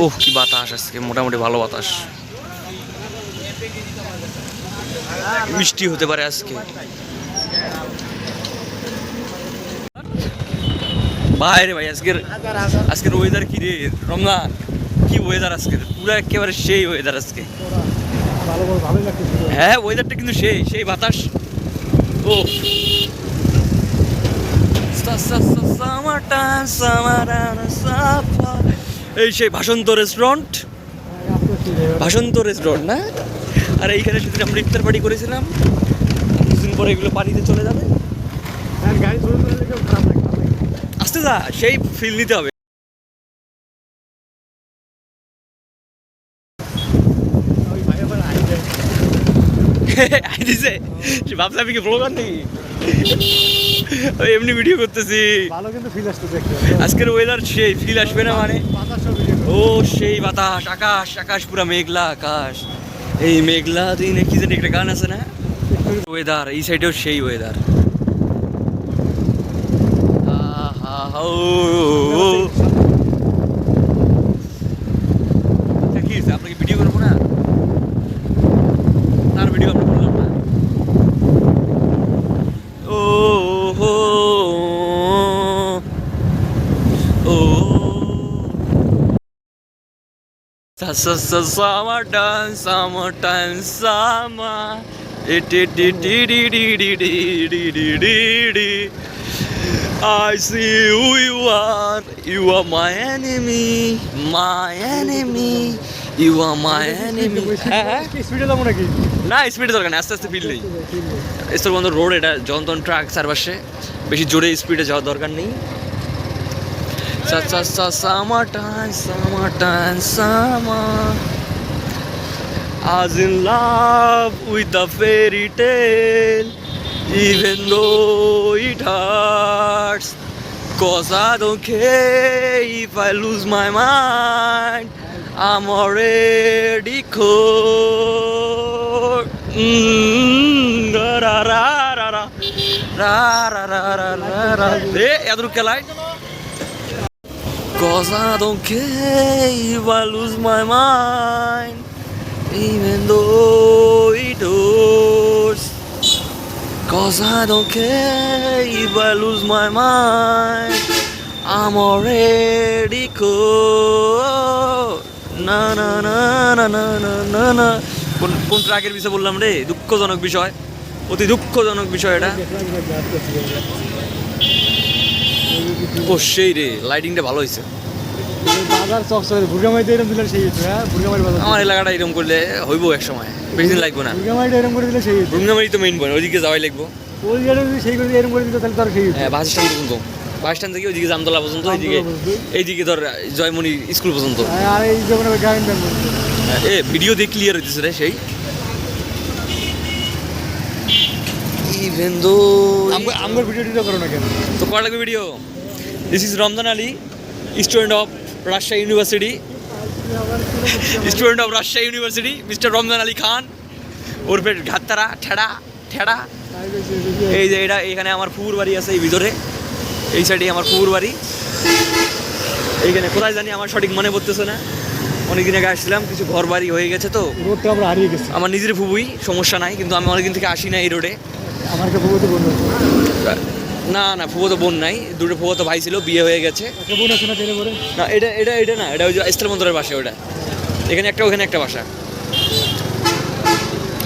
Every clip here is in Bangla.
ওহ কি বাতাস আজকে, মোটামুটি ভালো বাতাস, মিষ্টি হতে পারে আজকে। বাইরে ভাই আজকের ওয়েদার কি রে রমজান, কি ওয়েদার আজকের, পুরো একেবারে সেই ওয়েদার আজকে। হ্যাঁ ওয়েদারটা কিন্তু সেই বাতাস। ও এই সেই ভাসন্ত রেস্টুরেন্ট না? আর এইখানে সেদিন আমরা ইফতার পার্টি করেছিলাম, কিছুদিন পরে এগুলো পানিতে চলে যাবে। আস্তে যা, সেই ফিল নিতে হবে। ভাবছি আমি কি ব্লগার নাকি, এমনি ভিডিও করতেছি। আজকের ওয়েদার সেই ফিল আসবে না মানে, ও সেই বাতাস, আকাশ পুরা মেঘলা আকাশ। এই মেঘলা দিনে কি জানি একটা গান আছে না, ওয়েদার এই সাইডেও সেই ওয়েদার। কি আপনাকে ভিডিও করবো না, তার ভিডিও আমরা করলাম না। ও হো ও summer time summer I see who you are my enemy, you are my enemy. না স্পিডে দরকার নেই, আস্তে আস্তে ফিল নেই। স্থলবন্ধ রোড, এটা যখন ট্রাক চারপাশে, বেশি জোরে স্পিডে যাওয়ার দরকার নেই। Summer as in love with a fairy tale, even though it hurts, 'cause I don't care if I lose my mind, I'm already cold. Ra ra ra ra ra ra ra ra ra. Yadru kelai. 'Cause I don't care if I lose my mind, even though it hurts. 'Cause I don't care if I lose my mind, I'm already cold. Na na na na na na na na. কোন ট্র্যাকের বিষয় বললাম রে, দুঃখজনক বিষয়, অতি দুঃখজনক বিষয় এটা। ও সেই রে, লাইটিংটা ভালো হয়েছে। আমার এলাকাটা এরকম করলে হইব এক সময়, বেশি দিন লাগবে না। ভুঙ্গামারি তো মেইন পয়েন্ট, ওইদিকে যাওয়াই লাগবো। হ্যাঁ বাস স্ট্যান্ড পর্যন্ত, বাস স্ট্যান্ড থেকে ওইদিকে জামতলা পর্যন্ত, এইদিকে ধর জয়মণি স্কুল পর্যন্ত। এ ভিডিও দিয়ে ক্লিয়ার হইতেছে রে সেই। Even though আমার ভিডিও করো না কেন, তো করা লাগবে video. This is Ramzan Ali, student of Rajshahi University, mister Ramzan Ali Khan ওরফে ঘাততারা ঠেড়া। এই যে এটা, এখানে আমার ফুপুর বাড়ি আছে এই ভিতরে, এই সাইডে আমার ফুপুর বাড়ি। এইখানে কোথায় জানি আমার সঠিক মনে পড়তেছে না, অনেকদিন আগে আসছিলাম, কিছু ঘর বাড়ি হয়ে গেছে তো রোডটা আমরা হারিয়ে গেছি। আমার নিজের ফুবুই, সমস্যা নাই, কিন্তু আমি অনেকদিন থেকে আসি না এই রোডে। আমার না ফুবো তো বোন নাই, দুটো ফুবো তো ভাই ছিল, বিয়ে হয়ে গেছে। না এটা না, এটা ওই যে স্থলবন্দরের বাসা ওটা, এখানে একটা ওখানে একটা বাসা।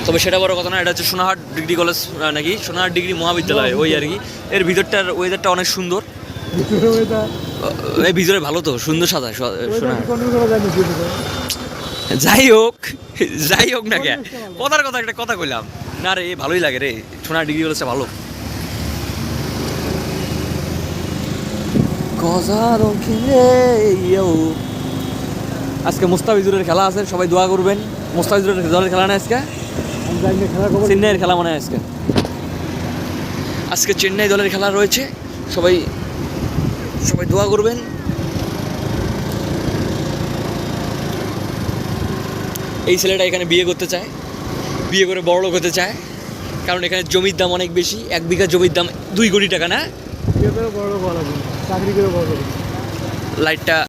তবে সেটা বড় কথা না, এটা হচ্ছে সোনাহাট ডিগ্রি কলেজ নাকি সোনাহাট ডিগ্রি মহাবিদ্যালয়, ওই আর কি। এর ভিতরটার ওয়েদারটা অনেক সুন্দর, এই ভিতরে ভালো তো, সুন্দর সাদা সোনা। যাই হোক না কে, কথার কথা একটা কথা কইলাম না রে, ভালোই লাগে রে, সোনাহাট ডিগ্রি কলেজটা ভালো। আজকে মুস্তাফিজুরের খেলা আছে, সবাই দোয়া করবেন। মুস্তাফিজুরের দলের খেলা না আজকে, চেন্নাইয়ের খেলা মনে হয় আজকে চেন্নাই দলের খেলা রয়েছে, সবাই দোয়া করবেন। এই ছেলেটা এখানে বিয়ে করতে চায়, বিয়ে করে বড়লোক হতে চায়, কারণ এখানে জমির দাম অনেক বেশি। 1 বিঘা জমির দাম 2 কোটি টাকা না। লাইটটা